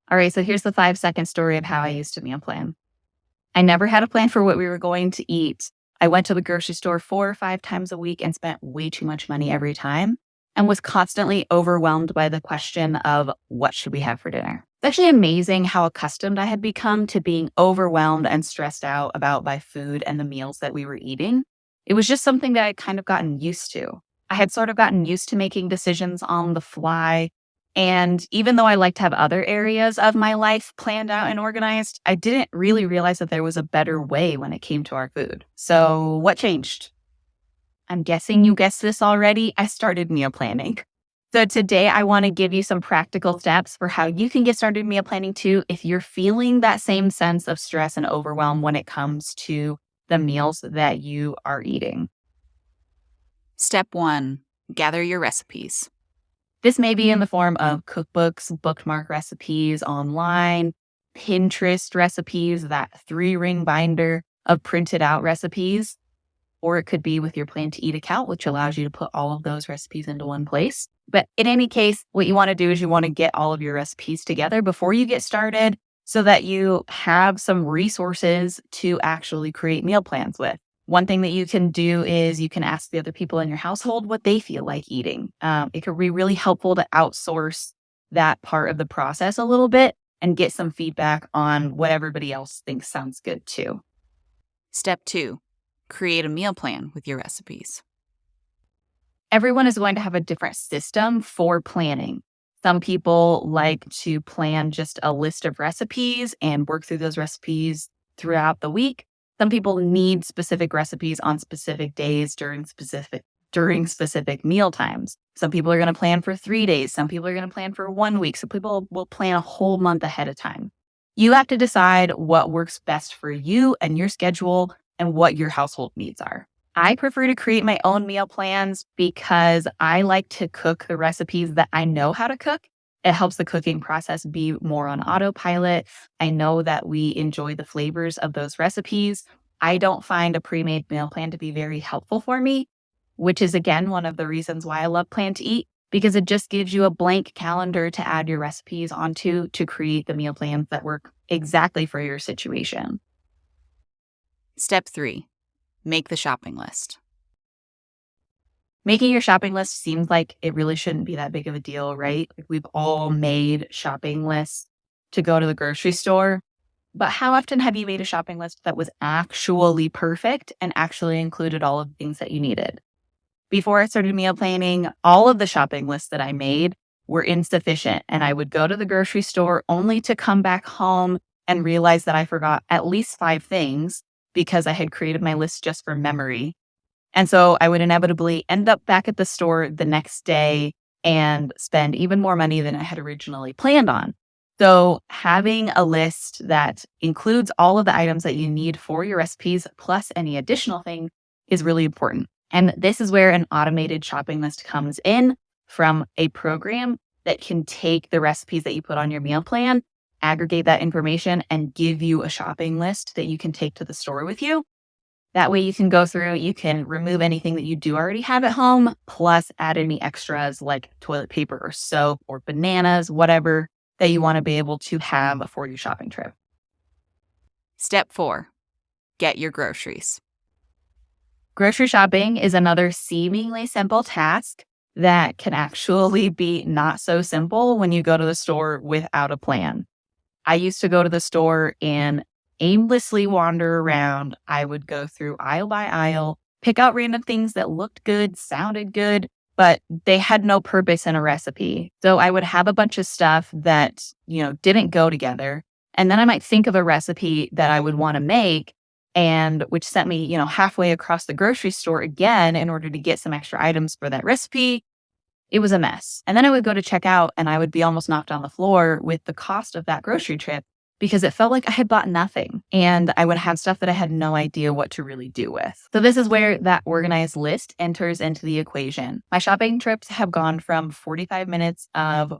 All right, so here's the 5-second story of how I used to meal plan. I never had a plan for what we were going to eat. I went to the grocery store 4 or 5 times a week and spent way too much money every time and was constantly overwhelmed by the question of what should we have for dinner. It's actually amazing how accustomed I had become to being overwhelmed and stressed out about my food and the meals that we were eating. It was just something that I'd kind of gotten used to. I had sort of gotten used to making decisions on the fly. And even though I like to have other areas of my life planned out and organized, I didn't really realize that there was a better way when it came to our food. So what changed? I'm guessing you guessed this already. I started meal planning. So today I want to give you some practical steps for how you can get started meal planning too if you're feeling that same sense of stress and overwhelm when it comes to the meals that you are eating. Step 1, gather your recipes. This may be in the form of cookbooks, bookmark recipes online, Pinterest recipes, that 3-ring binder of printed out recipes, or it could be with your Plan to Eat account, which allows you to put all of those recipes into one place. But in any case, what you want to do is you want to get all of your recipes together before you get started so that you have some resources to actually create meal plans with. One thing that you can do is you can ask the other people in your household what they feel like eating. It could be really helpful to outsource that part of the process a little bit and get some feedback on what everybody else thinks sounds good too. Step 2, create a meal plan with your recipes. Everyone is going to have a different system for planning. Some people like to plan just a list of recipes and work through those recipes throughout the week. Some people need specific recipes on specific days during specific meal times. Some people are going to plan for 3 days. Some people are going to plan for 1 week. Some people will plan a whole month ahead of time. You have to decide what works best for you and your schedule and what your household needs are. I prefer to create my own meal plans because I like to cook the recipes that I know how to cook. It helps the cooking process be more on autopilot. I know that we enjoy the flavors of those recipes. I don't find a pre-made meal plan to be very helpful for me, which is again one of the reasons why I love Plan to Eat, because it just gives you a blank calendar to add your recipes onto to create the meal plans that work exactly for your situation. Step 3, make the shopping list. Making your shopping list seems like it really shouldn't be that big of a deal, right? Like we've all made shopping lists to go to the grocery store. But how often have you made a shopping list that was actually perfect and actually included all of the things that you needed? Before I started meal planning, all of the shopping lists that I made were insufficient. And I would go to the grocery store only to come back home and realize that I forgot at least 5 things because I had created my list just for memory. And so I would inevitably end up back at the store the next day and spend even more money than I had originally planned on. So having a list that includes all of the items that you need for your recipes plus any additional thing is really important. And this is where an automated shopping list comes in from a program that can take the recipes that you put on your meal plan, aggregate that information, and give you a shopping list that you can take to the store with you. That way you can go through, you can remove anything that you do already have at home, plus add any extras like toilet paper or soap or bananas, whatever that you want to be able to have for your shopping trip. Step 4, get your groceries. Grocery shopping is another seemingly simple task that can actually be not so simple when you go to the store without a plan. I used to go to the store and aimlessly wander around. I would go through aisle by aisle, pick out random things that looked good, sounded good, but they had no purpose in a recipe. So I would have a bunch of stuff that, didn't go together. And then I might think of a recipe that I would want to make, and which sent me, halfway across the grocery store again in order to get some extra items for that recipe. It was a mess. And then I would go to check out and I would be almost knocked on the floor with the cost of that grocery trip because it felt like I had bought nothing and I would have stuff that I had no idea what to really do with. So this is where that organized list enters into the equation. My shopping trips have gone from 45 minutes of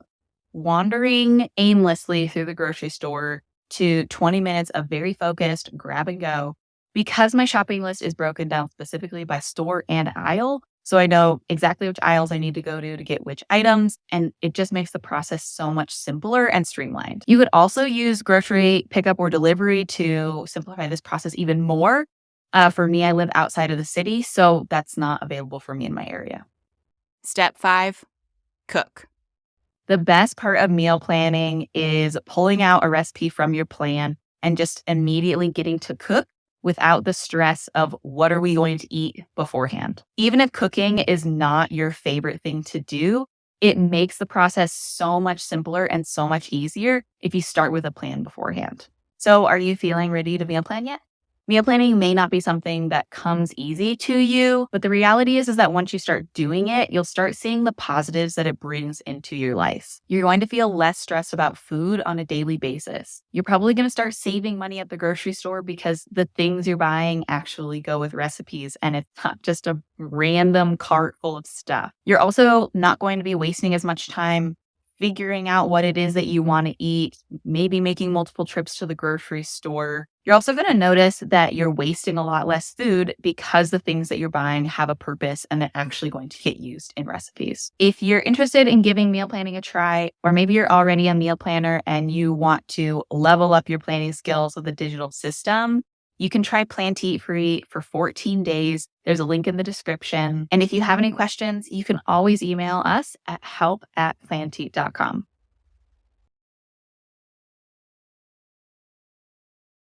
wandering aimlessly through the grocery store to 20 minutes of very focused grab and go because my shopping list is broken down specifically by store and aisle. So I know exactly which aisles I need to go to get which items, and it just makes the process so much simpler and streamlined. You could also use grocery pickup or delivery to simplify this process even more. For me, I live outside of the city, so that's not available for me in my area. Step 5, cook. The best part of meal planning is pulling out a recipe from your plan and just immediately getting to cook without the stress of what are we going to eat beforehand. Even if cooking is not your favorite thing to do, it makes the process so much simpler and so much easier if you start with a plan beforehand. So, are you feeling ready to meal plan yet? Meal planning may not be something that comes easy to you, but the reality is that once you start doing it, you'll start seeing the positives that it brings into your life. You're going to feel less stressed about food on a daily basis. You're probably going to start saving money at the grocery store because the things you're buying actually go with recipes and it's not just a random cart full of stuff. You're also not going to be wasting as much time figuring out what it is that you want to eat, maybe making multiple trips to the grocery store. You're also going to notice that you're wasting a lot less food because the things that you're buying have a purpose and they're actually going to get used in recipes. If you're interested in giving meal planning a try, or maybe you're already a meal planner and you want to level up your planning skills with a digital system, you can try Plan to Eat Free for 14 days. There's a link in the description. And if you have any questions, you can always email us at help@planteat.com.